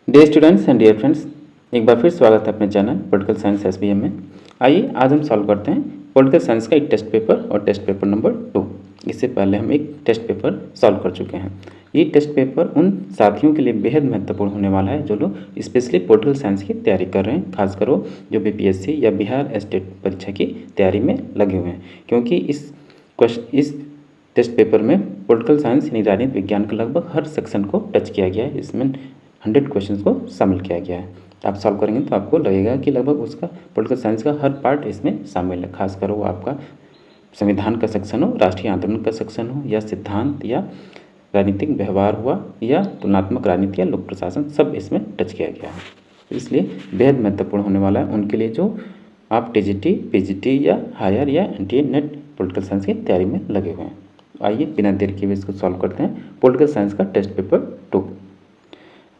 Dear students and dear friends, एक बार फिर स्वागत है अपने चैनल पॉलिटिकल साइंस एसबीएम में। आइए आज हम सॉल्व करते हैं पॉलिटिकल साइंस का एक टेस्ट पेपर और टेस्ट पेपर नंबर 2। इससे पहले हम एक टेस्ट पेपर सॉल्व कर चुके हैं। ये टेस्ट पेपर उन साथियों के लिए बेहद महत्वपूर्ण होने वाला है जो लोग स्पेशली पॉलिटिकल साइंस की तैयारी कर रहे हैं, खासकर वो जो बीपीएससी या बिहार स्टेट परीक्षा की तैयारी में लगे हुए हैं, क्योंकि इस टेस्ट पेपर में पॉलिटिकल साइंस यानी राजनीति विज्ञान का लगभग हर सेक्शन को टच किया गया है। इसमें 100 क्वेश्चंस को शामिल किया गया है। आप सॉल्व करेंगे तो आपको लगेगा कि लगभग उसका पॉलिटिकल साइंस का हर पार्ट इसमें शामिल है, खासकर वो आपका संविधान का सेक्शन हो, राष्ट्रीय आंदोलन का सेक्शन हो, या सिद्धांत या राजनीतिक व्यवहार हुआ, या तुलनात्मक राजनीति या लोक प्रशासन, सब इसमें टच किया गया है। तो इसलिए बेहद महत्वपूर्ण होने वाला है उनके लिए जो आप टीजीटी, पीजीटी या हायर या एनटीए नेट पॉलिटिकल साइंस की तैयारी में लगे हुए हैं। आइए बिना देर किए इसको सॉल्व करते हैं पॉलिटिकल साइंस का टेस्ट पेपर 2।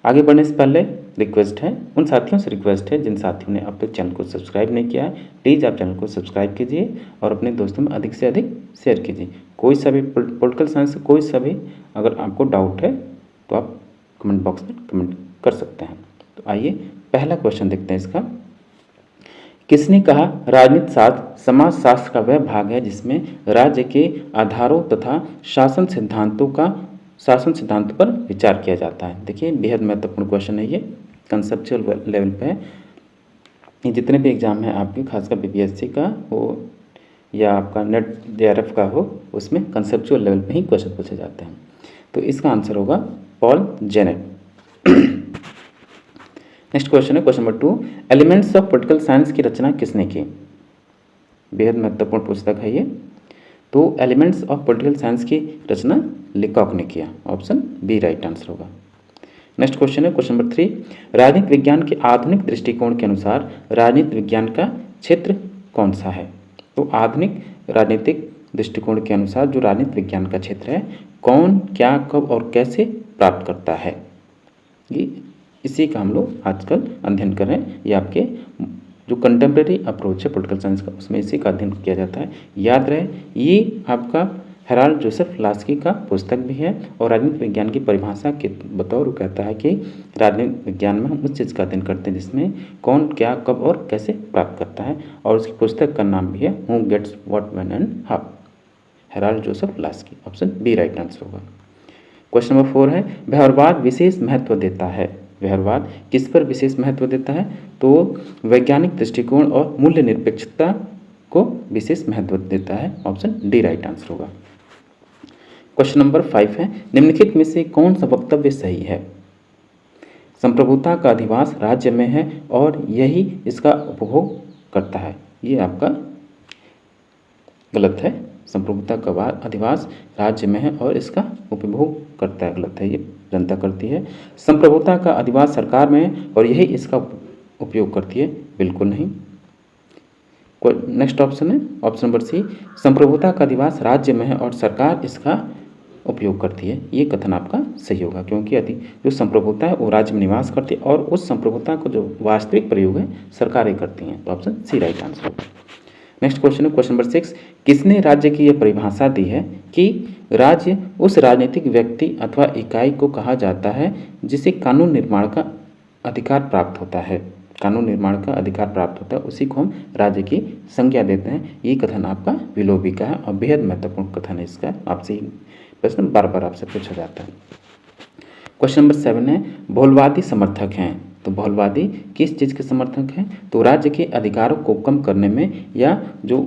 आगे बढ़ने से पहले रिक्वेस्ट है, उन साथियों से रिक्वेस्ट है जिन साथियों ने अब तक चैनल को सब्सक्राइब नहीं किया है, प्लीज़ आप चैनल को सब्सक्राइब कीजिए और अपने दोस्तों में अधिक से अधिक शेयर कीजिए। कोई सा भी पॉलिटिकल साइंस से कोई सा भी अगर आपको डाउट है तो आप कमेंट बॉक्स में कमेंट कर सकते हैं। तो आइए पहला क्वेश्चन देखते हैं इसका। किसने कहा राजनीति शास्त्र समाज शास्त्र का वह भाग है जिसमें राज्य के आधारों तथा शासन सिद्धांतों पर विचार किया जाता है। देखिए बेहद महत्वपूर्ण क्वेश्चन है ये, कंसेप्चुअल लेवल पे है। ये जितने भी एग्जाम हैं आपके, खासकर बीपीएससी का हो या आपका नेट जेआरएफ का हो, उसमें कंसेप्चुअल लेवल पे ही क्वेश्चन पूछे जाते हैं। तो इसका आंसर होगा पॉल जेनेट। नेक्स्ट क्वेश्चन है question number 2, elements of political science की रचना किसने की? बेहद महत्वपूर्ण पुस्तक है ये। तो एलिमेंट्स ऑफ पॉलिटिकल साइंस की रचना लिकॉक ने किया, ऑप्शन बी राइट आंसर होगा। नेक्स्ट क्वेश्चन है क्वेश्चन नंबर 3, राजनीति विज्ञान के आधुनिक दृष्टिकोण के अनुसार राजनीति विज्ञान का क्षेत्र कौन सा है? तो आधुनिक राजनीतिक दृष्टिकोण के अनुसार जो राजनीति विज्ञान का क्षेत्र है, कौन, क्या, कब और कैसे प्राप्त करता है, ये इसी का हम लोग आजकल अध्ययन कर रहे हैं। ये आपके जो कंटेम्प्रेरी अप्रोच है पॉलिटिकल साइंस का, उसमें इसी का अध्ययन किया जाता है। याद रहे ये आपका हेराल्ड जोसेफ लास्की का पुस्तक भी है और राजनीति विज्ञान की परिभाषा के बतौर कहता है कि राजनीति विज्ञान में हम उस चीज़ का अध्ययन करते हैं जिसमें कौन, क्या, कब और कैसे प्राप्त करता है, और उसकी पुस्तक का नाम भी है who gets what, when and how, Harold Joseph Laski, option B right answer होगा। क्वेश्चन नंबर 4 है, व्यवहारवाद विशेष महत्व देता है। व्यवहारवाद किस पर विशेष महत्व देता है? तो वैज्ञानिक दृष्टिकोण और मूल्य निरपेक्षता को विशेष महत्व देता है, ऑप्शन डी राइट आंसर होगा। क्वेश्चन नंबर 5 है, निम्नलिखित में से कौन सा वक्तव्य सही है? संप्रभुता का अधिवास राज्य में है और यही इसका उपभोग करता है, ये आपका गलत है। संप्रभुता का अधिवास राज्य में है और इसका उपभोग करता है, गलत है, ये जनता करती है। संप्रभुता का अधिवास सरकार में है और यही इसका उपयोग करती है, बिल्कुल नहीं। नेक्स्ट ऑप्शन है ऑप्शन नंबर सी, संप्रभुता का अधिवास राज्य में है और सरकार इसका उपयोग करती है, ये कथन आपका सही होगा, क्योंकि जो संप्रभुता है वो राज्य में निवास करती है और उस संप्रभुता को जो वास्तविक प्रयोग है सरकारें करती हैं, तो ऑप्शन सी राइट आंसर होगा। नेक्स्ट क्वेश्चन है क्वेश्चन नंबर 6, किसने राज्य की यह परिभाषा दी है कि राज्य उस राजनीतिक व्यक्ति अथवा इकाई को कहा जाता है जिसे कानून निर्माण का अधिकार प्राप्त होता है? कानून निर्माण का अधिकार प्राप्त होता है, उसी को हम राज्य की संज्ञा देते हैं। ये कथन आपका विलोबी का है और बेहद महत्वपूर्ण कथन है इसका, आपसे प्रश्न बार बार आपसे पूछा जाता है। क्वेश्चन नंबर 7 है, बहुलवादी समर्थक हैं। तो बहुलवादी किस चीज़ के समर्थक हैं? तो राज्य के अधिकारों को कम करने में, या जो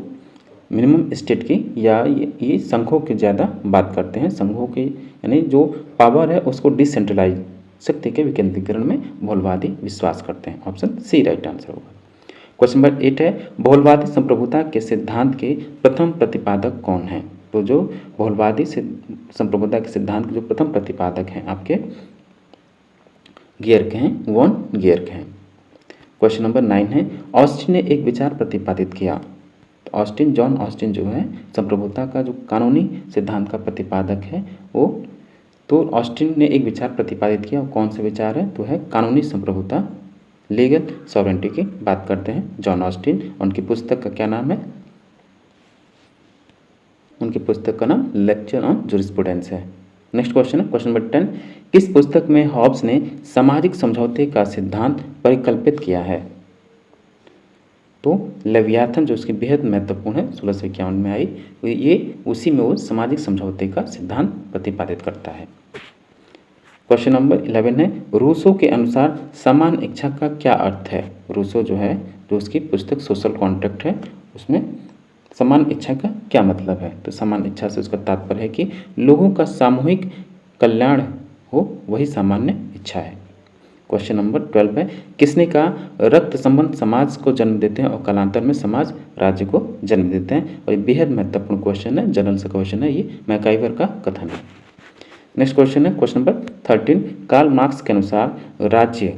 मिनिमम स्टेट की, या ये संघों की ज़्यादा बात करते हैं, संघों की यानी जो पावर है उसको डिसेंट्रलाइज, शक्ति के विकेंद्रीकरण में बहुलवादी विश्वास करते हैं, ऑप्शन सी राइट आंसर होगा। क्वेश्चन नंबर 8 है, बहुलवादी संप्रभुता के सिद्धांत के प्रथम प्रतिपादक कौन है? तो जो बहुलवादी संप्रभुता के सिद्धांत के जो प्रथम प्रतिपादक हैं आपके गियर के हैं, वॉन गियर के हैं। क्वेश्चन नंबर 9 है, ऑस्टिन ने एक विचार प्रतिपादित किया। तो ऑस्टिन, जॉन ऑस्टिन जो है संप्रभुता का जो कानूनी सिद्धांत का प्रतिपादक है वो, तो ऑस्टिन ने एक विचार प्रतिपादित किया, कौन सा विचार है? तो है कानूनी संप्रभुता, लीगल सॉवरेंटी की बात करते हैं जॉन ऑस्टिन। उनकी पुस्तक का क्या नाम है? उनकी पुस्तक का नाम लेक्चर ऑन जूरिस्प्रूडेंस है। नेक्स्ट क्वेश्चन है क्वेश्चन नंबर 10, किस पुस्तक में हॉब्स ने सामाजिक समझौते का सिद्धांत परिकल्पित किया है? तो लेवियाथन जो उसकी बेहद महत्वपूर्ण है, 1651 में आई, ये उसी में वो सामाजिक समझौते का सिद्धांत प्रतिपादित करता है। क्वेश्चन नंबर 11 है, रूसो के अनुसार समान इच्छा का क्या अर्थ है? रूसो जो है, जो उसकी पुस्तक सोशल कॉन्ट्रैक्ट है, उसमें समान इच्छा का क्या मतलब है? तो समान इच्छा से उसका तात्पर्य है कि लोगों का सामूहिक कल्याण हो, वही सामान्य इच्छा है। क्वेश्चन नंबर 12 है, किसने कहा रक्त संबंध समाज को जन्म देते हैं और कालांतर में समाज राज्य को जन्म देते हैं? और ये बेहद महत्वपूर्ण क्वेश्चन है, जनरल सा क्वेश्चन है, ये मैकाइवर का कथन है। नेक्स्ट क्वेश्चन है क्वेश्चन नंबर 13, कार्ल मार्क्स के अनुसार राज्य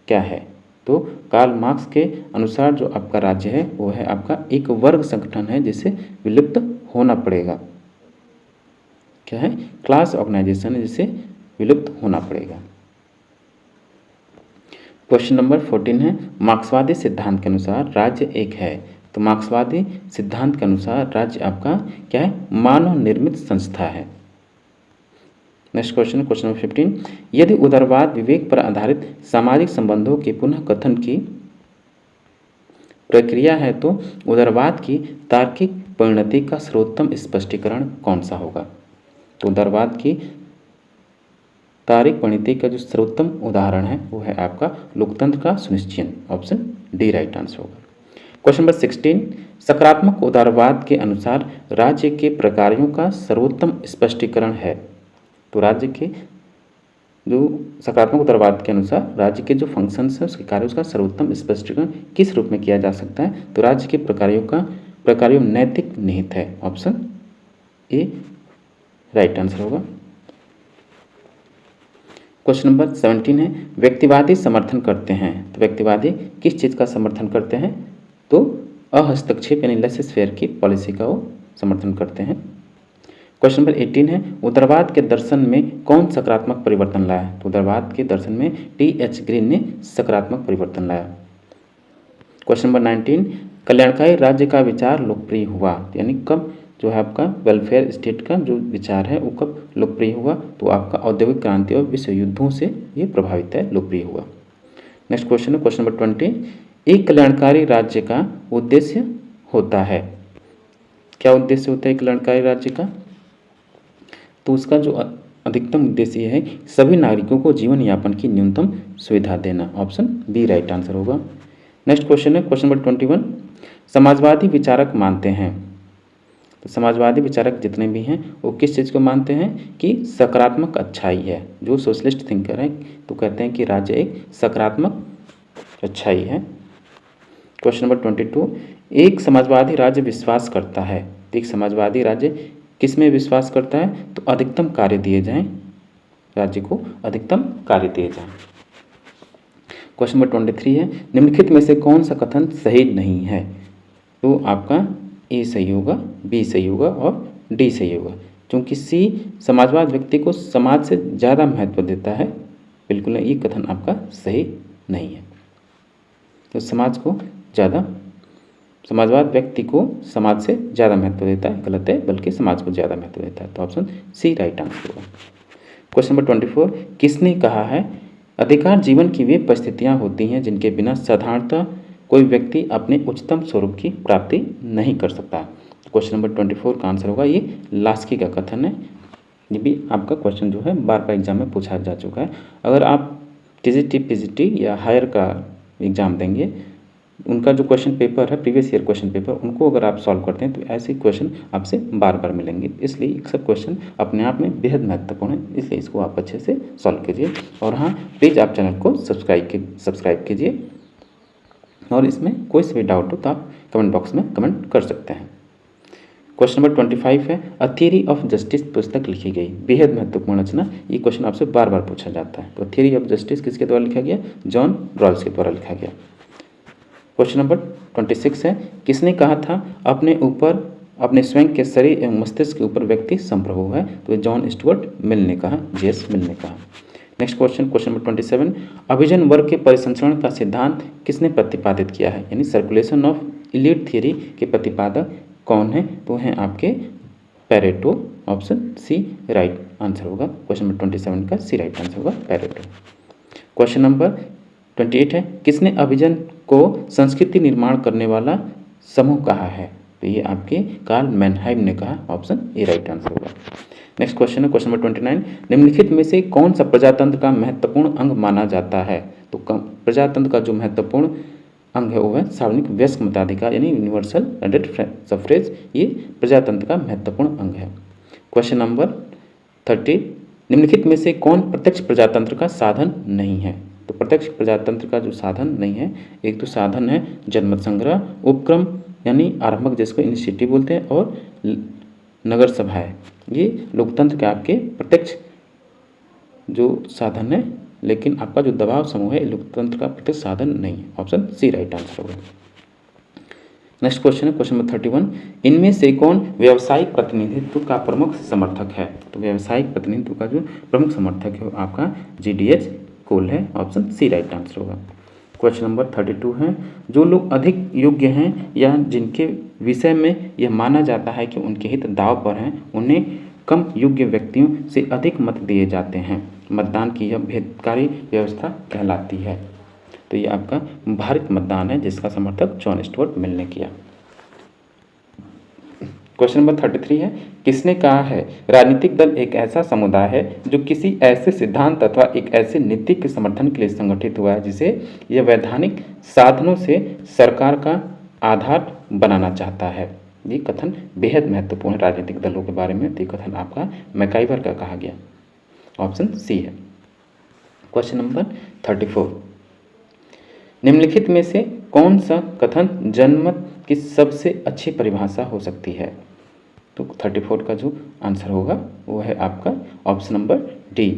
क्या है? तो कार्ल मार्क्स के अनुसार जो आपका राज्य है वो है आपका एक वर्ग संगठन है जिसे विलुप्त होना पड़ेगा। क्या है? क्लास ऑर्गेनाइजेशन है जिसे विलुप्त होना पड़ेगा। क्वेश्चन नंबर 14 है, मार्क्सवादी सिद्धांत के अनुसार राज्य एक है। तो मार्क्सवादी सिद्धांत के अनुसार राज्य आपका क्या है? मानव निर्मित संस्था है। नेक्स्ट क्वेश्चन है क्वेश्चन नंबर 15, यदि उदारवाद विवेक पर आधारित सामाजिक संबंधों के पुनः कथन की प्रक्रिया है तो उदारवाद की तार्किक परिणति का सर्वोत्तम स्पष्टीकरण कौन सा होगा? तो उदारवाद की तार्किक परिणति का जो सर्वोत्तम उदाहरण है वो है आपका लोकतंत्र का सुनिश्चयन, ऑप्शन डी राइट आंसर होगा। क्वेश्चन नंबर 16, सकारात्मक उदारवाद के अनुसार राज्य के प्रकारों का सर्वोत्तम स्पष्टीकरण है। तो राज्य के जो सकारात्मक उदारवाद के अनुसार राज्य के जो फंक्शंस है उसके कार्यों का सर्वोत्तम स्पष्टीकरण किस रूप में किया जा सकता है? तो राज्य के प्रकारों नैतिक निहित है, ऑप्शन ए राइट आंसर होगा। क्वेश्चन नंबर 17 है, व्यक्तिवादी समर्थन करते हैं। तो व्यक्तिवादी किस चीज़ का समर्थन करते हैं? तो अहस्तक्षेप यानी लेसेस फेयर की पॉलिसी का वो समर्थन करते हैं। क्वेश्चन नंबर 18 है, उदारवाद के दर्शन में कौन सकारात्मक परिवर्तन लाया? तो उदारवाद के दर्शन में टी.एच. ग्रीन ने सकारात्मक परिवर्तन लाया। क्वेश्चन नंबर 19, कल्याणकारी राज्य का विचार लोकप्रिय हुआ, यानी कब जो है आपका वेलफेयर स्टेट का जो विचार है वो कब लोकप्रिय हुआ? तो आपका औद्योगिक क्रांति और विश्व युद्धों से ये प्रभावित है, लोकप्रिय हुआ। नेक्स्ट क्वेश्चन है क्वेश्चन नंबर 20, एक कल्याणकारी राज्य का उद्देश्य होता है। क्या उद्देश्य होता है कल्याणकारी राज्य का? तो उसका जो अधिकतम उद्देश्य है सभी नागरिकों को जीवन यापन की न्यूनतम सुविधा देना, ऑप्शन बी राइट आंसर होगा। नेक्स्ट क्वेश्चन है क्वेश्चन नंबर 21, समाजवादी विचारक मानते हैं। तो समाजवादी विचारक जितने भी हैं वो किस चीज़ को मानते हैं कि सकारात्मक अच्छाई है। जो सोशलिस्ट थिंकर हैं तो कहते हैं कि राज्य एक सकारात्मक अच्छाई है। क्वेश्चन नंबर 22, एक समाजवादी राज्य विश्वास करता है। तो एक समाजवादी राज्य किस में विश्वास करता है? तो अधिकतम कार्य दिए जाएं, राज्य को अधिकतम कार्य दिए जाएं। क्वेश्चन नंबर 23 है, निम्नलिखित में से कौन सा कथन सही नहीं है? तो आपका ए सही होगा, बी सही होगा और डी सही होगा। क्योंकि सी समाजवाद व्यक्ति को समाज से ज़्यादा महत्व देता है, बिल्कुल ये कथन आपका सही नहीं है। तो समाजवाद व्यक्ति को समाज से ज़्यादा महत्व देता है, गलत है, बल्कि समाज को ज़्यादा महत्व देता है। तो ऑप्शन सी राइट आंसर होगा। क्वेश्चन नंबर 24, किसने कहा है अधिकार जीवन की वे परिस्थितियाँ होती हैं जिनके बिना साधारणतः कोई व्यक्ति अपने उच्चतम स्वरूप की प्राप्ति नहीं कर सकता? क्वेश्चन नंबर 24 का आंसर होगा ये लास्की का कथन है। ये भी आपका क्वेश्चन जो है बार बार एग्जाम में पूछा जा चुका है। अगर आप टीजीटी, पीजीटी या हायर का एग्ज़ाम देंगे, उनका जो क्वेश्चन पेपर है प्रीवियस ईयर क्वेश्चन पेपर, उनको अगर आप सॉल्व करते हैं तो ऐसे क्वेश्चन आपसे बार बार मिलेंगे। इसलिए ये सब क्वेश्चन अपने आप में बेहद महत्वपूर्ण है, इसलिए इसको आप अच्छे से सॉल्व कीजिए। और हाँ, प्लीज़ आप चैनल को सब्सक्राइब कीजिए और इसमें कोई से भी डाउट हो तो आप कमेंट बॉक्स में कमेंट कर सकते हैं। क्वेश्चन नंबर 25 है, अ थियरी ऑफ जस्टिस पुस्तक लिखी गई। बेहद महत्वपूर्ण रचना, ये क्वेश्चन आपसे बार बार पूछा जाता है। तो थियरी ऑफ जस्टिस किसके द्वारा लिखा गया? जॉन रॉल्स के द्वारा लिखा गया। क्वेश्चन नंबर 26 है, किसने कहा था अपने ऊपर अपने स्वयं के शरीर एवं मस्तिष्क के ऊपर व्यक्ति संप्रभु है? तो जॉन स्टुअर्ट मिल ने कहा, जेएस मिल ने कहा। नेक्स्ट क्वेश्चन नंबर 27, अभिजन वर्ग के परिसंचरण का सिद्धांत किसने प्रतिपादित किया है? यानी सर्कुलेशन ऑफ इलीट थियरी के प्रतिपादक कौन है? तो हैं आपके Pareto option C right answer होगा। क्वेश्चन नंबर 27 का सी राइट आंसर होगा पैरेटो। क्वेश्चन नंबर 28 है, किसने अभिजन को संस्कृति निर्माण करने वाला समूह कहा है? तो ये आपके कार्ल मैनहाइम ने कहा, ऑप्शन ए राइट आंसर होगा। नेक्स्ट क्वेश्चन है क्वेश्चन नंबर 29, निम्नलिखित में से कौन सा प्रजातंत्र का महत्वपूर्ण अंग माना जाता है? तो प्रजातंत्र का जो महत्वपूर्ण अंग है वो है सार्वजनिक वयस्क मताधिकार यानी यूनिवर्सल मैंडेट सफ्रेज, ये प्रजातंत्र का महत्वपूर्ण अंग है। क्वेश्चन नंबर 30, निम्नलिखित में से कौन प्रत्यक्ष प्रजातंत्र का साधन नहीं है? तो प्रत्यक्ष प्रजातंत्र का जो साधन नहीं है, एक तो साधन है जनमत संग्रह, उपक्रम यानी आरंभक जिसको इनिशिएटिव बोलते हैं, और नगर सभा है। ये लोकतंत्र के आपके प्रत्यक्ष जो साधन है, लेकिन आपका जो दबाव समूह है लोकतंत्र का प्रत्यक्ष साधन नहीं है। ऑप्शन सी राइट आंसर होगा। नेक्स्ट क्वेश्चन है क्वेश्चन नंबर 31, इनमें से कौन व्यावसायिक प्रतिनिधित्व का प्रमुख समर्थक है? तो व्यावसायिक प्रतिनिधित्व का जो प्रमुख समर्थक है आपका GDH कोल है, ऑप्शन सी राइट आंसर होगा। क्वेश्चन नंबर 32 है, जो लोग अधिक योग्य हैं या जिनके विषय में यह माना जाता है कि उनके हित दांव पर हैं, उन्हें कम योग्य व्यक्तियों से अधिक मत दिए जाते हैं। मतदान की यह भेदकारी व्यवस्था कहलाती है। तो ये आपका भारित मतदान है जिसका समर्थक जॉन स्टुअर्ट मिल ने किया। क्वेश्चन नंबर 33 है, किसने कहा है राजनीतिक दल एक ऐसा समुदाय है जो किसी ऐसे सिद्धांत अथवा एक ऐसे नीति के समर्थन के लिए संगठित हुआ है जिसे यह वैधानिक साधनों से सरकार का आधार बनाना चाहता है? ये कथन बेहद महत्वपूर्ण है राजनीतिक दलों के बारे में। ये कथन आपका मैकाइवर का कहा गया, ऑप्शन सी है। क्वेश्चन नंबर 34, निम्नलिखित में से कौन सा कथन जनमत की सबसे अच्छी परिभाषा हो सकती है? तो 34 का जो आंसर होगा वो है आपका ऑप्शन नंबर डी।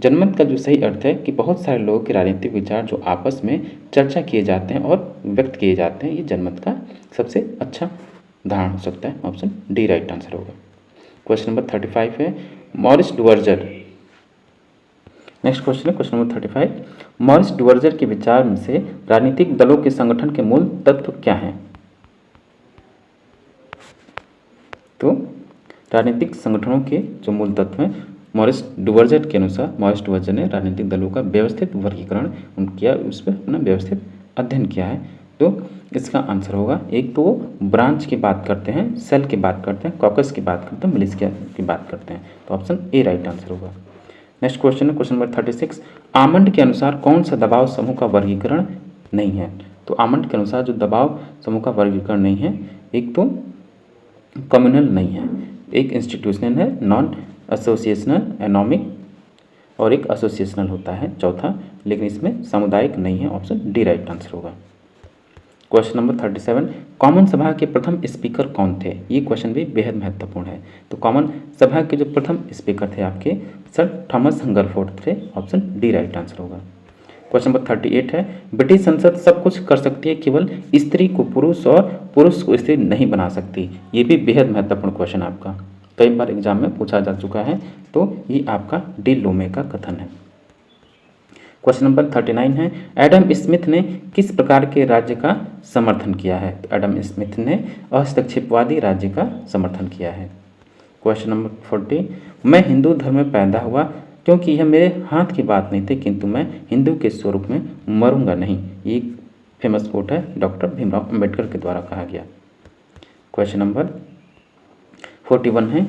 जनमत का जो सही अर्थ है कि बहुत सारे लोगों के राजनीतिक विचार जो आपस में चर्चा किए जाते हैं और व्यक्त किए जाते हैं, ये जनमत का सबसे अच्छा उदाहरण हो सकता है। ऑप्शन डी राइट आंसर होगा। क्वेश्चन नंबर 35 है, मॉरिस डुवर्जर। नेक्स्ट क्वेश्चन है क्वेश्चन नंबर 35, मॉरिस डुवर्जर के विचार में से राजनीतिक दलों के संगठन के मूल तत्व क्या हैं? तो राजनीतिक संगठनों के जो मूल तत्व हैं मॉरिस डुवर्जर के अनुसार, मॉरिस डुवर्जर ने राजनीतिक दलों का व्यवस्थित वर्गीकरण किया, उस पर अपना व्यवस्थित अध्ययन किया है। तो इसका आंसर होगा, एक तो वो ब्रांच की बात करते हैं, सेल की बात करते हैं, कॉकस की बात करते हैं, मिलिशिया की बात करते हैं। तो ऑप्शन ए राइट आंसर होगा। नेक्स्ट क्वेश्चन है क्वेश्चन नंबर 36, आमंड के अनुसार कौन सा दबाव समूह का वर्गीकरण नहीं है? तो आमंड के अनुसार जो दबाव समूह का वर्गीकरण नहीं है, एक तो कम्युनल नहीं है, एक इंस्टीट्यूशनल है, नॉन एसोसिएशनल एनॉमिक, और एक एसोसिएशनल होता है चौथा, लेकिन इसमें सामुदायिक नहीं है। ऑप्शन डी राइट आंसर होगा। क्वेश्चन नंबर 37, कॉमन सभा के प्रथम स्पीकर कौन थे? ये क्वेश्चन भी बेहद महत्वपूर्ण है। तो कॉमन सभा के जो प्रथम स्पीकर थे आपके सर थॉमस हंगरफोर्ड थे। ऑप्शन डी राइट आंसर होगा। क्वेश्चन नंबर 38 है, ब्रिटिश संसद सब कुछ कर सकती है, केवल स्त्री को पुरुष और पुरुष को स्त्री नहीं बना सकती। ये भी बेहद महत्वपूर्ण क्वेश्चन आपका कई बार एग्जाम में पूछा जा चुका है। तो ये आपका डी लोमे का कथन है। क्वेश्चन नंबर 39 है, एडम स्मिथ ने किस प्रकार के राज्य का समर्थन किया है? तो एडम स्मिथ ने हस्तक्षेपवादी राज्य का समर्थन किया है। क्वेश्चन नंबर 40, मैं हिंदू धर्म में पैदा हुआ क्योंकि यह मेरे हाथ की बात नहीं थी, किंतु मैं हिंदू के स्वरूप में मरूंगा नहीं। ये फेमस कोट है, डॉक्टर भीमराव अंबेडकर के द्वारा कहा गया। क्वेश्चन नंबर 41 है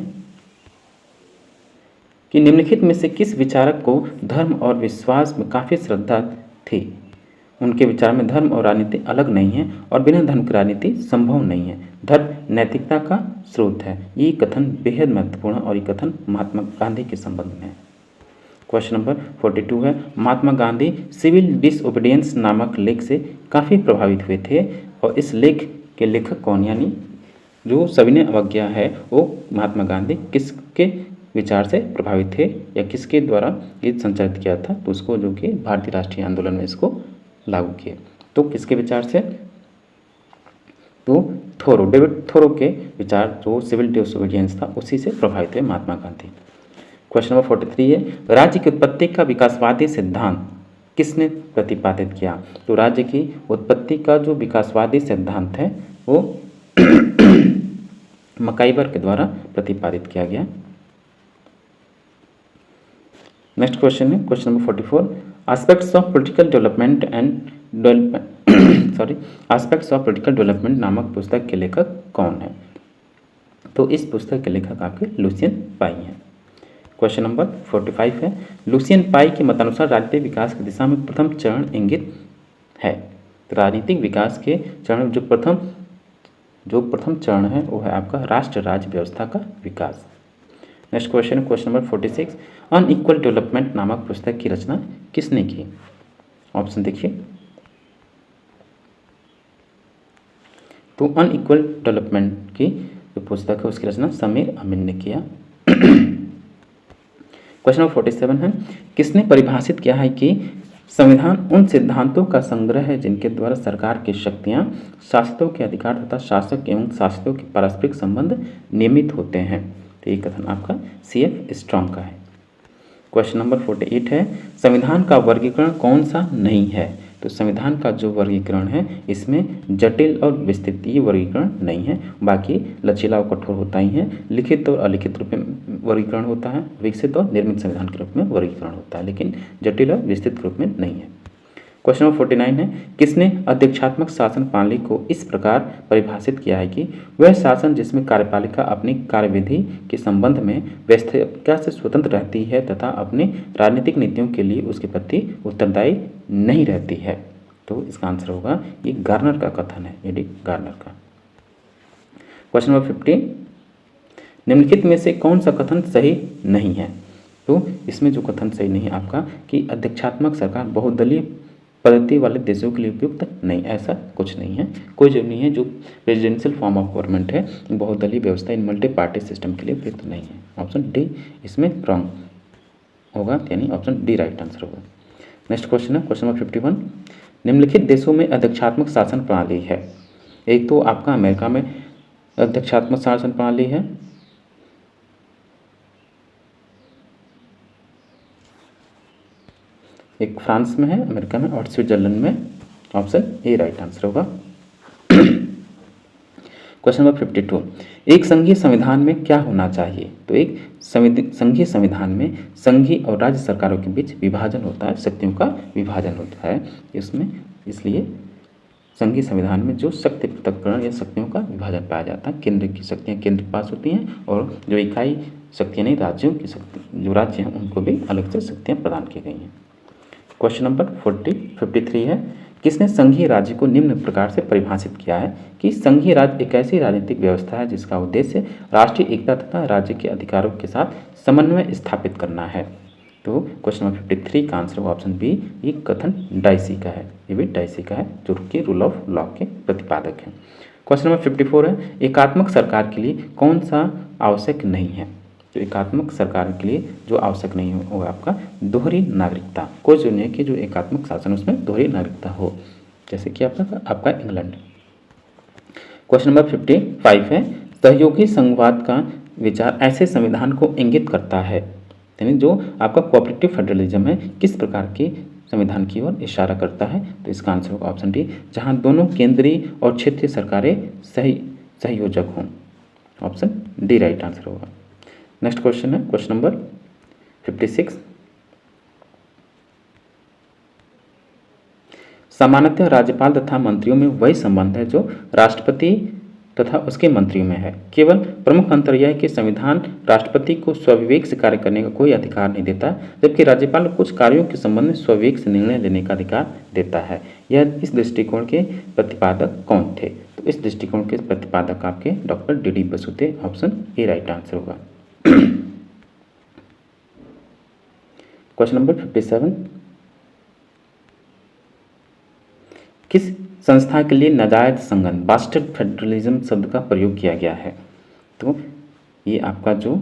कि निम्नलिखित में से किस विचारक को धर्म और विश्वास में काफ़ी श्रद्धा थी? उनके विचार में धर्म और राजनीति अलग नहीं है और बिना धर्म की राजनीति संभव नहीं है। धर्म नैतिकता का स्रोत है। ये कथन बेहद महत्वपूर्ण है और ये कथन महात्मा गांधी के संबंध में है। क्वेश्चन नंबर 42 है, महात्मा गांधी सिविल डिसओबीडियंस नामक लेख से काफ़ी प्रभावित हुए थे और इस लेख के लेखक कौन, यानी जो सविनय अवज्ञा है वो महात्मा गांधी किसके विचार से प्रभावित थे या किसके द्वारा ये संचालित किया था? तो उसको जो कि भारतीय राष्ट्रीय आंदोलन में इसको लागू किए। तो किसके विचार से? तो थोरो, डेविड थोरो के विचार जो सिविल डिसओबीडियंस था उसी से प्रभावित हुए महात्मा गांधी। क्वेश्चन नंबर 43 है, राज्य की उत्पत्ति का विकासवादी सिद्धांत किसने प्रतिपादित किया? तो राज्य की उत्पत्ति का जो विकासवादी सिद्धांत है वो मकाइवर के द्वारा प्रतिपादित किया गया। नेक्स्ट क्वेश्चन है question number 44, aspects of political development aspects of political development नामक पुस्तक के लेखक कौन है? तो इस पुस्तक के लेखक आपके लुसियन पाई हैं। क्वेश्चन नंबर 45 है, लुसियन पाई के मतानुसार राजनीतिक विकास की दिशा में प्रथम चरण इंगित है। तो राजनीतिक विकास के चरण जो प्रथम चरण है वो है आपका राष्ट्र राज्य व्यवस्था का विकास। नेक्स्ट क्वेश्चन है क्वेश्चन नंबर 46, अनइक्वल डेवलपमेंट नामक पुस्तक की रचना किसने की? ऑप्शन देखिए, तो अनइक्वल डेवलपमेंट की जो पुस्तक है उसकी रचना समीर अमीन ने किया। क्वेश्चन नंबर 47 है, किसने परिभाषित किया है कि संविधान उन सिद्धांतों का संग्रह है जिनके द्वारा सरकार की शक्तियां, शासकों के अधिकार तथा शासक एवं शासितों के पारस्परिक संबंध नियमित होते हैं? तो ये कथन आपका CF स्ट्रॉन्ग का है। क्वेश्चन नंबर 48 है, संविधान का वर्गीकरण कौन सा नहीं है? तो संविधान का जो वर्गीकरण है इसमें जटिल और विस्तृत ये वर्गीकरण नहीं है, बाकी लचीला और कठोर होता ही है। लिखित और अलिखित रूप में वर्गीकरण होता है, विकसित और निर्मित संविधान के रूप में वर्गीकरण होता है, लेकिन जटिल और विस्तृत रूप में नहीं है। क्वेश्चन नंबर 49 है, किसने अध्यक्षात्मक शासन प्रणाली को इस प्रकार परिभाषित किया है कि वह शासन जिसमें कार्यपालिका अपनी कार्यविधि के संबंध में व्यवस्था से स्वतंत्र रहती है तथा अपने राजनीतिक नीतियों के लिए उसके प्रति उत्तरदायी नहीं रहती है? तो इसका आंसर होगा ये गार्नर का कथन है, एडी गार्नर का। क्वेश्चन नंबर 50, निम्नलिखित में से कौन सा कथन सही नहीं है? तो इसमें जो कथन सही नहीं है आपका कि अध्यक्षात्मक सरकार बहुदलीय पद्धति वाले देशों के लिए उपयुक्त नहीं, ऐसा कुछ नहीं है। कोई जरूरी नहीं है जो प्रेसिडेंशियल फॉर्म ऑफ गवर्नमेंट है बहुदलीय व्यवस्था इन मल्टी पार्टी सिस्टम के लिए उपयुक्त नहीं है। ऑप्शन डी इसमें रॉन्ग होगा, यानी ऑप्शन डी राइट आंसर होगा। नेक्स्ट क्वेश्चन है क्वेश्चन नंबर 51, निम्नलिखित देशों में अध्यक्षात्मक शासन प्रणाली है। एक तो आपका अमेरिका में अध्यक्षात्मक शासन प्रणाली है, एक फ्रांस में है, अमेरिका में और स्विट्जरलैंड में। ऑप्शन ए राइट आंसर होगा। क्वेश्चन नंबर 52, एक संघीय संविधान में क्या होना चाहिए? तो एक संघीय संविधान में संघीय और राज्य सरकारों के बीच विभाजन होता है, शक्तियों का विभाजन होता है इसमें, इसलिए संघीय संविधान में जो शक्ति पृथक्करण या शक्तियों का विभाजन पाया जाता है, केंद्र की शक्तियाँ केंद्र के पास होती हैं और जो इकाई शक्तियाँ नहीं राज्यों की शक्ति जो राज्य हैं उनको भी अलग से शक्तियाँ प्रदान की गई हैं। क्वेश्चन नंबर 53 है, किसने संघीय राज्य को निम्न प्रकार से परिभाषित किया है कि संघीय राज्य एक ऐसी राजनीतिक व्यवस्था है जिसका उद्देश्य राष्ट्रीय एकता तथा राज्य के अधिकारों के साथ समन्वय स्थापित करना है? तो क्वेश्चन नंबर 53 का आंसर होगा ऑप्शन बी, ये कथन डाइसी का है, ये भी डाइसी का है जो कि रूल ऑफ लॉ के प्रतिपादक है। क्वेश्चन नंबर 54 है, एकात्मक सरकार के लिए कौन सा आवश्यक नहीं है? तो एकात्मक सरकार के लिए जो आवश्यक नहीं हो वो आपका दोहरी नागरिकता। कोई जरूरी नहीं है कि जो एकात्मक शासन उसमें दोहरी नागरिकता हो, जैसे कि आपका इंग्लैंड। क्वेश्चन नंबर 55 है, सहयोगी संघवाद का विचार ऐसे संविधान को इंगित करता है, यानी जो आपका कोऑपरेटिव फेडरलिज्म है किस प्रकार के संविधान की ओर इशारा करता है? तो इसका आंसर होगा ऑप्शन डी, जहां दोनों केंद्रीय और क्षेत्रीय सरकारें सहयोजक हों। ऑप्शन डी राइट आंसर होगा। नेक्स्ट क्वेश्चन है क्वेश्चन नंबर 56, सामान्यतः राज्यपाल तथा मंत्रियों में वही संबंध है जो राष्ट्रपति तथा उसके मंत्रियों में है। केवल प्रमुख अंतर यह है कि संविधान राष्ट्रपति को स्वविवेक से कार्य करने का कोई अधिकार नहीं देता, जबकि राज्यपाल कुछ कार्यों के संबंध में स्वविवेक से निर्णय लेने का अधिकार देता है। यह इस दृष्टिकोण के प्रतिपादक कौन थे? तो इस दृष्टिकोण के प्रतिपादक आपके डॉक्टर डी बसु थे। ऑप्शन ए राइट आंसर होगा। क्वेश्चन नंबर 57, किस संस्था के लिए नाजायज संघन बास्टर्ड फेडरलिज्म शब्द का प्रयोग किया गया है? तो ये आपका जो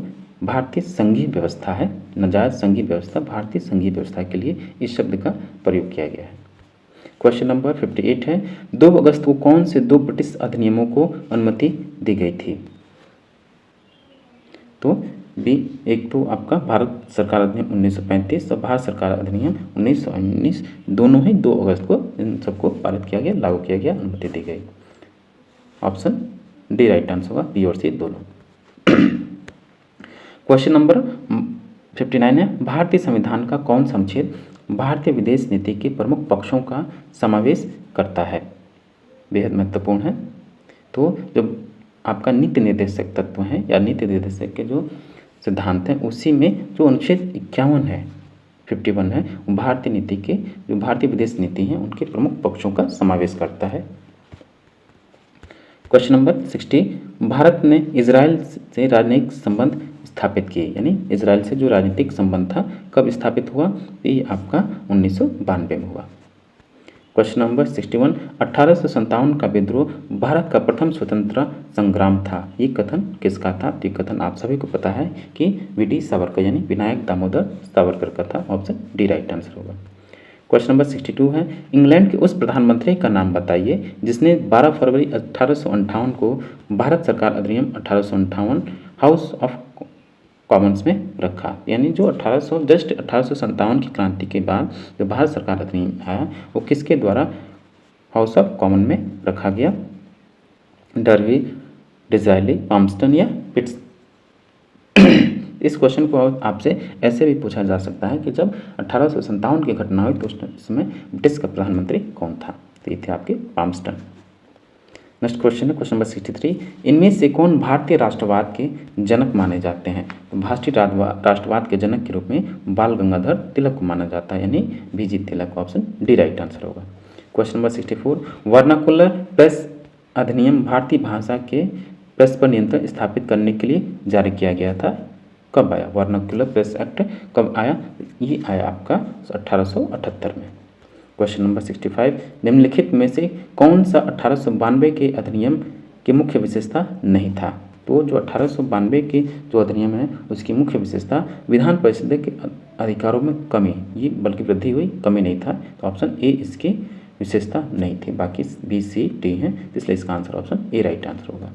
भारतीय संघीय व्यवस्था है, नाजायज संघीय व्यवस्था, भारतीय संघीय व्यवस्था के लिए इस शब्द का प्रयोग किया गया है। क्वेश्चन नंबर 58 है, 2 अगस्त को कौन से 2 ब्रिटिश अधिनियमों को अनुमति दी गई थी? तो बी, एक तो आपका भारत सरकार अधिनियम 1935 और भारत सरकार अधिनियम 1919, दोनों ही 2 अगस्त को इन सबको पारित किया गया, लागू किया गया, अनुमति दी गई। ऑप्शन डी राइट आंसर होगा, बी और सी दोनों। क्वेश्चन नंबर 59 है, भारतीय संविधान का कौन सा अनुच्छेद भारतीय विदेश नीति के प्रमुख पक्षों का समावेश करता है? बेहद महत्वपूर्ण है। तो जो आपका नीति निर्देशक तत्व हैं या नीति निर्देशक के जो सिद्धांत हैं, उसी में जो अनुच्छेद 51 है, 51 है, वो भारतीय नीति के जो भारतीय विदेश नीति हैं उनके प्रमुख पक्षों का समावेश करता है। क्वेश्चन नंबर 60, भारत ने इजराइल से राजनयिक संबंध स्थापित किए, यानी इजराइल से जो राजनीतिक संबंध था कब स्थापित हुआ? ये आपका 1992 में हुआ। क्वेश्चन नंबर 61, 1857 का विद्रोह भारत का प्रथम स्वतंत्रता संग्राम था, ये कथन किसका था? तो ये कथन आप सभी को पता है कि वी.डी. सावरकर यानी विनायक दामोदर सावरकर का था। ऑप्शन डी राइट आंसर होगा। क्वेश्चन नंबर 62 है, इंग्लैंड के उस प्रधानमंत्री का नाम बताइए जिसने 12 फरवरी 1858 को भारत सरकार अधिनियम 1858 हाउस ऑफ कॉमन्स में रखा, यानी जो 1857 की क्रांति के बाद जो भारत सरकार अधिनियम आया वो किसके द्वारा हाउस ऑफ कॉमन में रखा गया? डर्बी, डिज़ाइली, पाम्पस्टन या पिट्स? इस क्वेश्चन को आपसे ऐसे भी पूछा जा सकता है कि जब 1857 की घटना हुई तो उस समय ब्रिटिश का प्रधानमंत्री कौन था? तो ये थे आपके पाम्पस्टन। नेक्स्ट क्वेश्चन है क्वेश्चन नंबर 63, इनमें से कौन भारतीय राष्ट्रवाद के जनक माने जाते हैं? तो भारतीय राष्ट्रवाद के जनक के रूप में बाल गंगाधर तिलक को माना जाता है, यानी बीजी तिलक। ऑप्शन डी राइट आंसर होगा। क्वेश्चन नंबर 64, वर्नाकुलर प्रेस अधिनियम भारतीय भाषा के प्रेस पर नियंत्रण स्थापित करने के लिए जारी किया गया था, कब आया? वर्नाकुलर प्रेस एक्ट कब आया? ये आया आपका 1878 में। क्वेश्चन नंबर 65, निम्नलिखित में से कौन सा 1892 के अधिनियम की मुख्य विशेषता नहीं था? तो जो 1892 के जो अधिनियम है उसकी मुख्य विशेषता विधान परिषद के अधिकारों में कमी, ये बल्कि वृद्धि हुई, कमी नहीं था। तो ऑप्शन ए इसकी विशेषता नहीं थी, बाकी बी सी डी हैं, इसलिए इसका answer option A right answer होगा।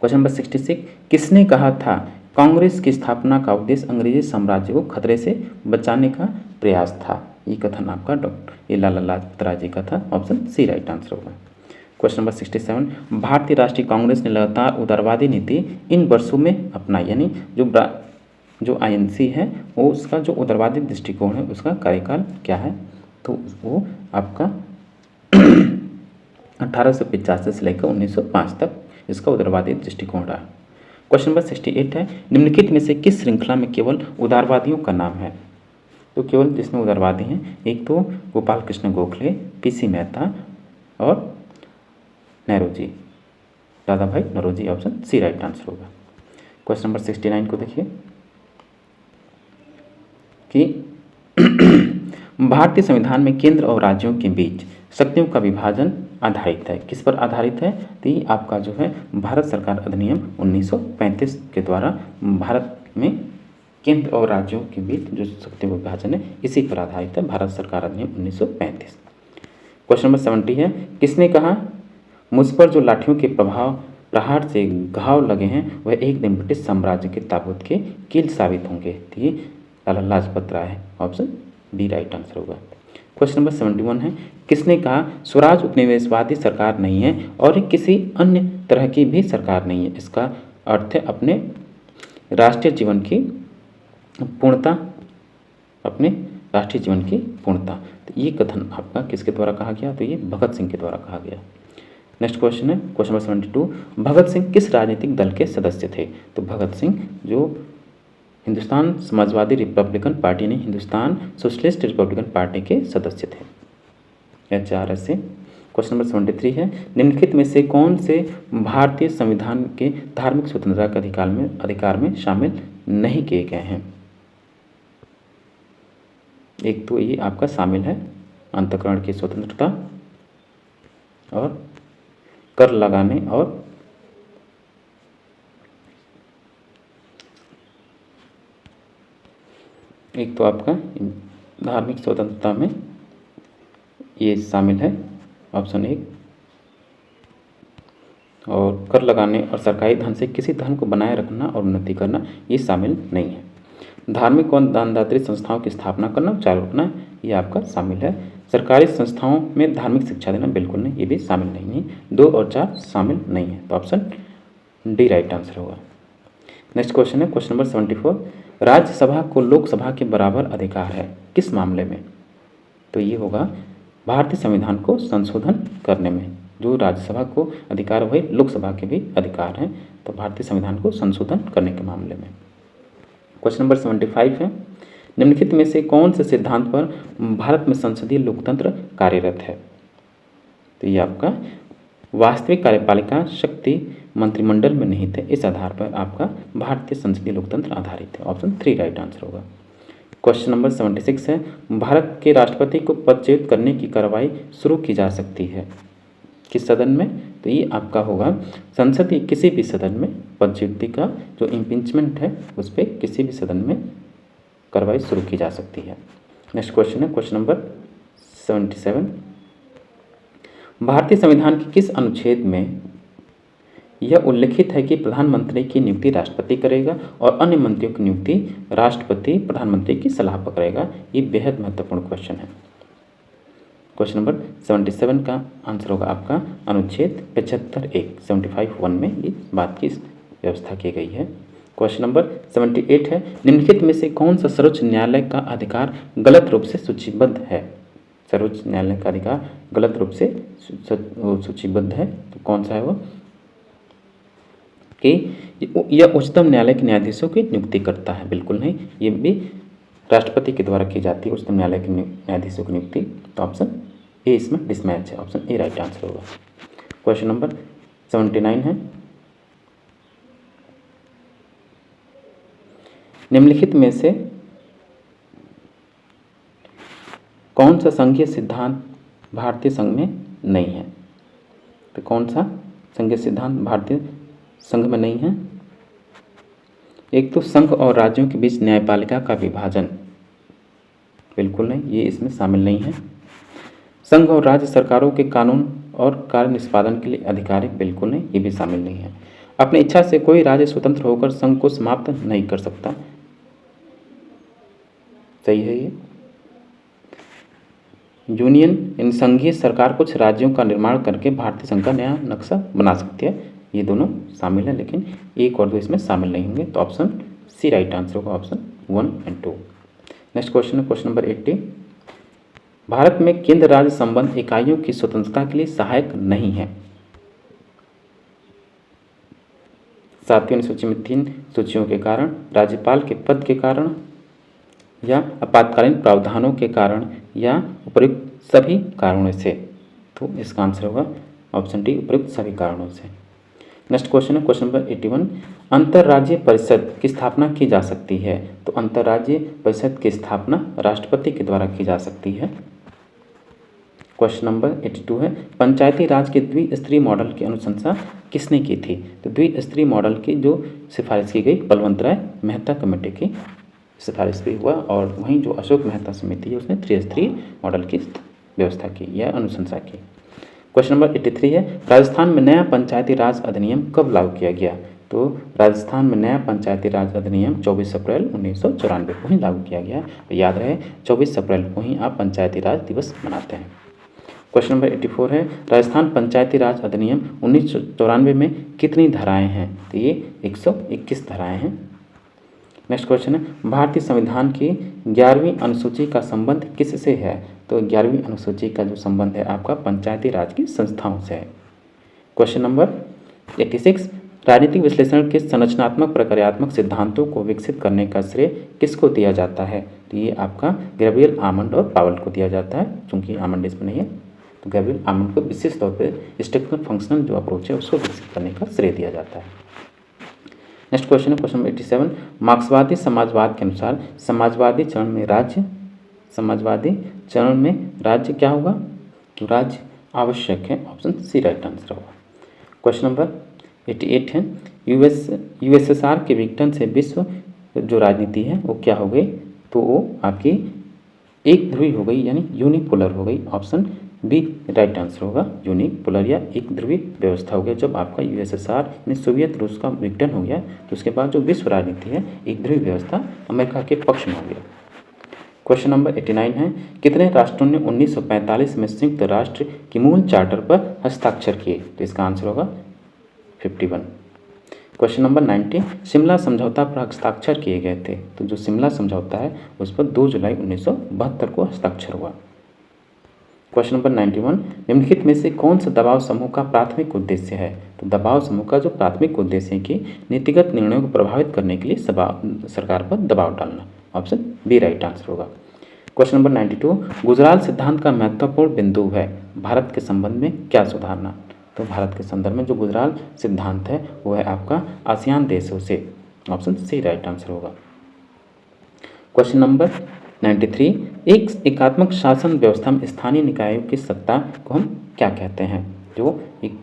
क्वेश्चन नंबर 66, किसने कहा था कांग्रेस की स्थापना का उद्देश्य अंग्रेजी साम्राज्य को खतरे से बचाने का प्रयास था? ये कथन आपका डॉक्टर लाला लाजपत राय जी का था। ऑप्शन सी राइट आंसर होगा। क्वेश्चन नंबर 67, भारतीय राष्ट्रीय कांग्रेस ने लगातार उदारवादी नीति इन वर्षों में अपनाई, यानी जो आईएनसी है वो उसका जो उदारवादी दृष्टिकोण है उसका कार्यकाल क्या है? तो वो आपका 1885 से लेकर 1905 तक इसका उदारवादी दृष्टिकोण रहा। क्वेश्चन नंबर 68 है, निम्नलिखित में से किस श्रृंखला में केवल उदारवादियों का नाम है? तो केवल जिसमें उदारवादी हैं एक तो गोपाल कृष्ण गोखले, पीसी मेहता और Nehru ji, Dadabhai Naoroji. Option C right answer होगा। क्वेश्चन नंबर 69 को देखिए कि भारतीय संविधान में केंद्र और राज्यों के बीच शक्तियों का विभाजन आधारित है, किस पर आधारित है? तो ये आपका जो है भारत सरकार अधिनियम 1935 के द्वारा भारत में केंद्र और राज्यों के बीच जो शक्ति विभाजन है इसी पर आधारित है, भारत सरकार अधिनियम 1935। क्वेश्चन नंबर 70 है, किसने कहा मुझ पर जो लाठियों के प्रहार से घाव लगे हैं वह एक दिन ब्रिटिश साम्राज्य के ताबूत के कील साबित होंगे? तो ये लाला लाजपत राय है। ऑप्शन डी राइट आंसर होगा। क्वेश्चन नंबर 71 है, किसने कहा स्वराज उपनिवेशवादी सरकार नहीं है और किसी अन्य तरह की भी सरकार नहीं है? इसका अर्थ है अपने राष्ट्रीय जीवन की पूर्णता, अपने राष्ट्रीय जीवन की पूर्णता। तो ये कथन आपका किसके द्वारा कहा गया? तो ये भगत सिंह के द्वारा कहा गया। नेक्स्ट क्वेश्चन है क्वेश्चन नंबर 72, भगत सिंह किस राजनीतिक दल के सदस्य थे? तो भगत सिंह जो हिंदुस्तान समाजवादी रिपब्लिकन पार्टी ने हिंदुस्तान सोशलिस्ट रिपब्लिकन पार्टी के सदस्य थे, HRS से। क्वेश्चन नंबर 73 है, निम्नलिखित में से कौन से भारतीय संविधान के धार्मिक स्वतंत्रता के अधिकार में शामिल नहीं किए गए हैं? एक तो ये आपका शामिल है अंतःकरण की स्वतंत्रता और कर लगाने और एक तो आपका धार्मिक स्वतंत्रता में ये शामिल है ऑप्शन एक, और कर लगाने और सरकारी धन से किसी धर्म को बनाए रखना और उन्नति करना ये शामिल नहीं है। धार्मिक और दानदात्री संस्थाओं की स्थापना करना चालू रखना ये आपका शामिल है। सरकारी संस्थाओं में धार्मिक शिक्षा देना बिल्कुल नहीं, ये भी शामिल नहीं है। 2 और 4 शामिल नहीं है, तो ऑप्शन डी राइट आंसर होगा। नेक्स्ट क्वेश्चन है क्वेश्चन नंबर 74, राज्यसभा को लोकसभा के बराबर अधिकार है किस मामले में? तो ये होगा भारतीय संविधान को संशोधन करने में। जो राज्यसभा को अधिकार वही लोकसभा के भी अधिकार हैं, तो भारतीय संविधान को संशोधन करने के मामले में। क्वेश्चन नंबर 75 है, निम्नलिखित में से कौन से सिद्धांत पर भारत में संसदीय लोकतंत्र कार्यरत है? तो ये आपका वास्तविक कार्यपालिका शक्ति मंत्रिमंडल में नहीं थे, इस आधार पर आपका भारतीय संसदीय लोकतंत्र आधारित है। ऑप्शन 3 राइट आंसर होगा। क्वेश्चन नंबर 76 है, भारत के राष्ट्रपति को पदच्युत करने की कार्रवाई शुरू की जा सकती है किस सदन में? तो ये आपका होगा संसद के किसी भी सदन में पदच्युति का जो इम्पीचमेंट है उस पर किसी भी सदन में कार्रवाई शुरू की जा सकती है। नेक्स्ट क्वेश्चन है क्वेश्चन नंबर 77, भारतीय संविधान के किस अनुच्छेद में यह उल्लिखित है कि प्रधानमंत्री की नियुक्ति राष्ट्रपति करेगा और अन्य मंत्रियों की नियुक्ति राष्ट्रपति प्रधानमंत्री की सलाह पर करेगा? ये बेहद महत्वपूर्ण क्वेश्चन है। क्वेश्चन नंबर 77 का आंसर होगा आपका अनुच्छेद 75(1) 75(1) में ये बात की व्यवस्था की गई है। क्वेश्चन नंबर 78 है, निम्नलिखित में से कौन सा सर्वोच्च न्यायालय का अधिकार गलत रूप से सूचीबद्ध है? सर्वोच्च न्यायालय का अधिकार गलत रूप से सूचीबद्ध है, तो कौन सा है वो? कि यह उच्चतम न्यायालय के न्यायाधीशों की नियुक्ति करता है? बिल्कुल नहीं, ये भी राष्ट्रपति के द्वारा की जाती है उच्चतम न्यायालय के न्यायाधीशों की नियुक्ति। तो ऑप्शन ए इसमें डिसमैच है, ऑप्शन ए राइट आंसर होगा। क्वेश्चन नंबर 79 है, निम्नलिखित में से कौन सा संघीय सिद्धांत भारतीय संघ में नहीं है? तो कौन सा संघीय सिद्धांत भारतीय संघ में नहीं है? एक तो संघ और राज्यों के बीच न्यायपालिका का विभाजन, बिल्कुल नहीं, ये इसमें शामिल नहीं है। संघ और राज्य सरकारों के कानून और कार्य निष्पादन के लिए अधिकारिक, बिल्कुल नहीं, ये भी शामिल नहीं है। अपनी इच्छा से कोई राज्य स्वतंत्र होकर संघ को समाप्त नहीं कर सकता, सही है ये। यूनियन इन संघीय सरकार कुछ राज्यों का निर्माण करके भारतीय संघ का नया नक्शा बना सकती है, ये दोनों शामिल हैं, लेकिन 1 और 2 इसमें शामिल नहीं होंगे। तो ऑप्शन सी राइट आंसर होगा, ऑप्शन 1 और 2। नेक्स्ट क्वेश्चन है क्वेश्चन नंबर 80, भारत में केंद्र राज्य संबंध इकाइयों की स्वतंत्रता के लिए सहायक नहीं है। 7वीं अनुसूची में 3 सूचियों के कारण, राज्यपाल के पद के कारण, या आपातकालीन प्रावधानों के कारण, या उपयुक्त सभी कारणों से। तो इसका आंसर होगा ऑप्शन डी, उपयुक्त सभी कारणों से। नेक्स्ट क्वेश्चन है क्वेश्चन नंबर 81, अंतर्राज्यीय परिषद की स्थापना की जा सकती है? तो अंतर्राज्यीय परिषद की स्थापना राष्ट्रपति के द्वारा की जा सकती है। क्वेश्चन नंबर 82 है, पंचायती राज के द्विस्तरीय मॉडल की अनुशंसा किसने की थी? तो द्विस्तरीय मॉडल की जो सिफारिश की गई बलवंत राय मेहता कमेटी की सिफारिश भी हुआ, और वहीं जो अशोक मेहता समिति है उसने त्रिस्तरीय मॉडल की व्यवस्था की या अनुशंसा की। क्वेश्चन नंबर 83 है, राजस्थान में नया पंचायती राज अधिनियम कब लागू किया गया? तो राजस्थान में नया पंचायती राज अधिनियम 24 अप्रैल 1994 को ही लागू किया गया। तो याद रहे 24 अप्रैल को ही आप पंचायती राज दिवस मनाते हैं। क्वेश्चन नंबर 84 है, राजस्थान पंचायती राज अधिनियम 1994 में कितनी धाराएं हैं? तो ये 121 धाराएं हैं। नेक्स्ट क्वेश्चन है, भारतीय संविधान की 11वीं अनुसूची का संबंध किससे है? तो 11वीं अनुसूची का जो संबंध है आपका पंचायती राज की संस्थाओं से है। क्वेश्चन नंबर 86, राजनीतिक विश्लेषण के संरचनात्मक प्रक्रियात्मक सिद्धांतों को विकसित करने का श्रेय किसको दिया जाता है? तो ये आपका गैब्रियल आमंड और पावेल को दिया जाता है, चूंकि आमंड इसमें नहीं है, तो गैब्रियल आमंड को विशेष तौर पर स्ट्रक्चरल फंक्शनल जो अप्रोच है उसको विकसित करने का श्रेय दिया जाता है। नेक्स्ट क्वेश्चन है क्वेश्चन नंबर 87, मार्क्सवादी समाजवाद के अनुसार समाजवादी चरण में राज्य क्या होगा? तो राज्य आवश्यक है, ऑप्शन सी राइट आंसर होगा। क्वेश्चन नंबर 88 है, यूएसएसआर के विघटन से विश्व जो राजनीति है वो क्या हो गई? तो वो आपकी एक ध्रुवी हो गई, यानी यूनिपोलर हो गई, ऑप्शन बी राइट आंसर होगा। यूनिपोलर या एक ध्रुवी व्यवस्था हो गया। जब आपका यूएसएसआर यानी सोवियत रूस का विघटन हो गया तो उसके बाद जो विश्व राजनीति है एक ध्रुवी व्यवस्था अमेरिका के पक्ष में हो गया। क्वेश्चन नंबर 89 है, कितने राष्ट्रों ने 1945 में संयुक्त राष्ट्र की मूल चार्टर पर हस्ताक्षर किए? तो इसका आंसर होगा 51। क्वेश्चन नंबर 90, शिमला समझौता पर हस्ताक्षर किए गए थे। तो जो शिमला समझौता है उस पर 2 जुलाई 1972 को हस्ताक्षर हुआ। क्वेश्चन नंबर 91, निम्नलिखित में से कौन सा दबाव समूह का प्राथमिक उद्देश्य है। तो दबाव समूह का जो प्राथमिक उद्देश्य है कि नीतिगत निर्णयों को प्रभावित करने के लिए सरकार पर दबाव डालना। ऑप्शन बी राइट आंसर होगा। क्वेश्चन नंबर 92, गुजराल सिद्धांत का महत्वपूर्ण बिंदु है भारत के संबंध में क्या सुधारना। तो भारत के संदर्भ में जो गुजराल सिद्धांत है वो है आपका आसियान देशों से। ऑप्शन सी राइट आंसर होगा। क्वेश्चन नंबर 93, एक एकात्मक शासन व्यवस्था में स्थानीय निकायों की सत्ता को हम क्या कहते हैं। जो एक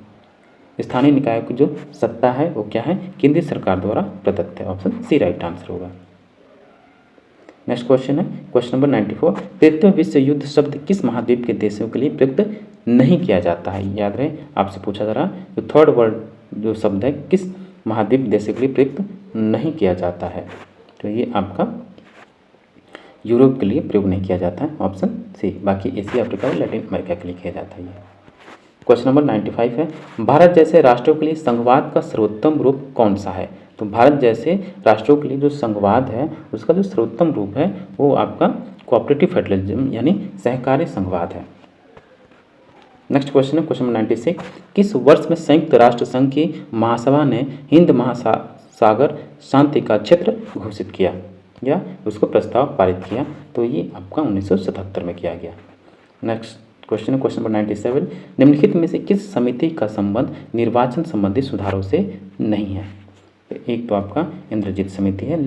स्थानीय निकायों की जो सत्ता है वो क्या है, केंद्रीय सरकार द्वारा प्रदत्त है। ऑप्शन सी राइट आंसर होगा। नेक्स्ट क्वेश्चन है क्वेश्चन नंबर 94, तृतीय विश्व युद्ध शब्द किस महाद्वीप के देशों के लिए प्रयुक्त नहीं किया जाता है। याद रहे आपसे पूछा जा रहा जो थर्ड वर्ल्ड जो शब्द है किस महाद्वीप देशों के लिए प्रयुक्त नहीं किया जाता है। तो ये आपका यूरोप के लिए प्रयोग नहीं किया जाता है। Option C. बाकी एशिया, अफ्रीका और लैटिन अमेरिका के लिए किया जाता है। क्वेश्चन नंबर 95 है, भारत जैसे राष्ट्रों के लिए संघवाद का सर्वोत्तम रूप कौन सा है। तो भारत जैसे राष्ट्रों के लिए जो संघवाद है उसका जो सर्वोत्तम रूप है वो आपका कोऑपरेटिव फेडरलिज्म यानी सहकारी संघवाद है। नेक्स्ट क्वेश्चन है क्वेश्चन नंबर 96, किस वर्ष में संयुक्त राष्ट्र संघ की महासभा ने हिंद महासागर शांति का क्षेत्र घोषित किया या उसको प्रस्ताव पारित किया। तो ये आपका 1977 में किया गया। नेक्स्ट क्वेश्चन है क्वेश्चन नंबर 97, निम्नलिखित में से किस समिति का संबंध निर्वाचन संबंधी सुधारों से नहीं है। एक तो आपका इंद्रजीत समिति है,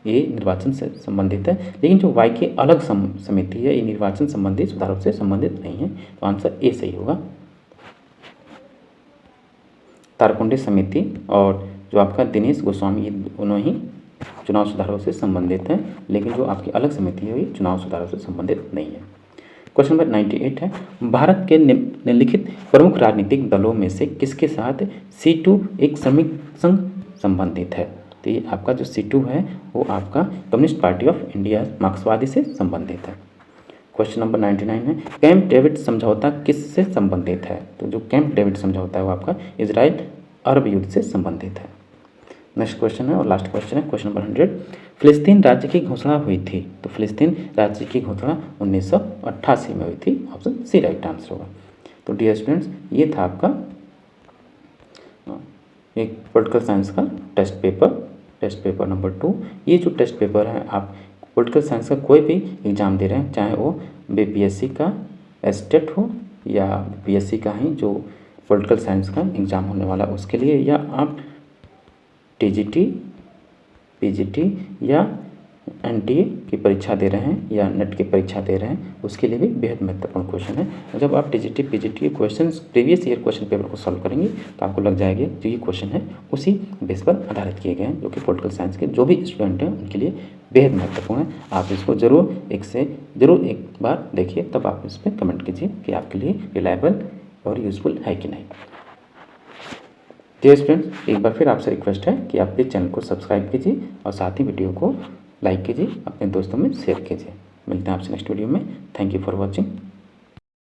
ये निर्वाचन से संबंधित है, लेकिन जो वाई की अलग समिति है ये निर्वाचन संबंधी सुधारों से संबंधित नहीं है। तो आंसर ए सही होगा। तारकुंडी समिति और जो आपका दिनेश गोस्वामी ये दोनों ही चुनाव सुधारों से संबंधित हैं, लेकिन जो आपकी अलग समिति है ये चुनाव सुधारों से संबंधित नहीं है। क्वेश्चन नंबर 98 है, भारत के निम्नलिखित प्रमुख राजनीतिक दलों में से किसके साथ C2 एक श्रमिक संघ संबंधित है। तो ये आपका जो C2 है वो आपका कम्युनिस्ट पार्टी ऑफ इंडिया मार्क्सवादी से संबंधित है। क्वेश्चन नंबर 99 है, कैंप डेविड समझौता किससे संबंधित है। तो जो कैंप डेविड समझौता है वो आपका इजराइल अरब युद्ध से संबंधित है। नेक्स्ट क्वेश्चन है और लास्ट क्वेश्चन है क्वेश्चन नंबर 100, फिलिस्तीन राज्य की घोषणा हुई थी। तो फिलिस्तीन राज्य की घोषणा 1988 में हुई थी। ऑप्शन सी राइट आंसर होगा। तो डियर स्टूडेंट्स ये था आपका एक पॉलिटिकल साइंस का टेस्ट पेपर नंबर 2। ये जो टेस्ट पेपर है आप पॉलिटिकल साइंस का कोई भी एग्ज़ाम दे रहे हैं, चाहे वो बीपीएससी का एस्टेट हो या बीपीएससी का ही जो पॉलिटिकल साइंस का एग्ज़ाम होने वाला उसके लिए, या आप टीजीटी, पीजीटी या एनटीए की परीक्षा दे रहे हैं या नेट की परीक्षा दे रहे हैं, उसके लिए भी बेहद महत्वपूर्ण क्वेश्चन है। जब आप टीजीटी, पीजीटी के question previous year question paper को सॉल्व करेंगे तो आपको लग जाएगा जो ये क्वेश्चन है उसी बेस पर आधारित किए गए हैं, जो कि पॉलिटिकल साइंस के जो भी स्टूडेंट हैं उनके लिए बेहद महत्वपूर्ण है। आप इसको ज़रूर एक बार देखिए, तब आप इस पर कमेंट कीजिए कि आपके लिए रिलायबल और यूज़फुल है कि नहीं। डियर स्टूडेंट्स, एक बार फिर आपसे रिक्वेस्ट है कि आप प्लीज़ चैनल को सब्सक्राइब कीजिए और साथ ही वीडियो को लाइक कीजिए, अपने दोस्तों में शेयर कीजिए। मिलते हैं आपसे नेक्स्ट वीडियो में। Thank you for watching.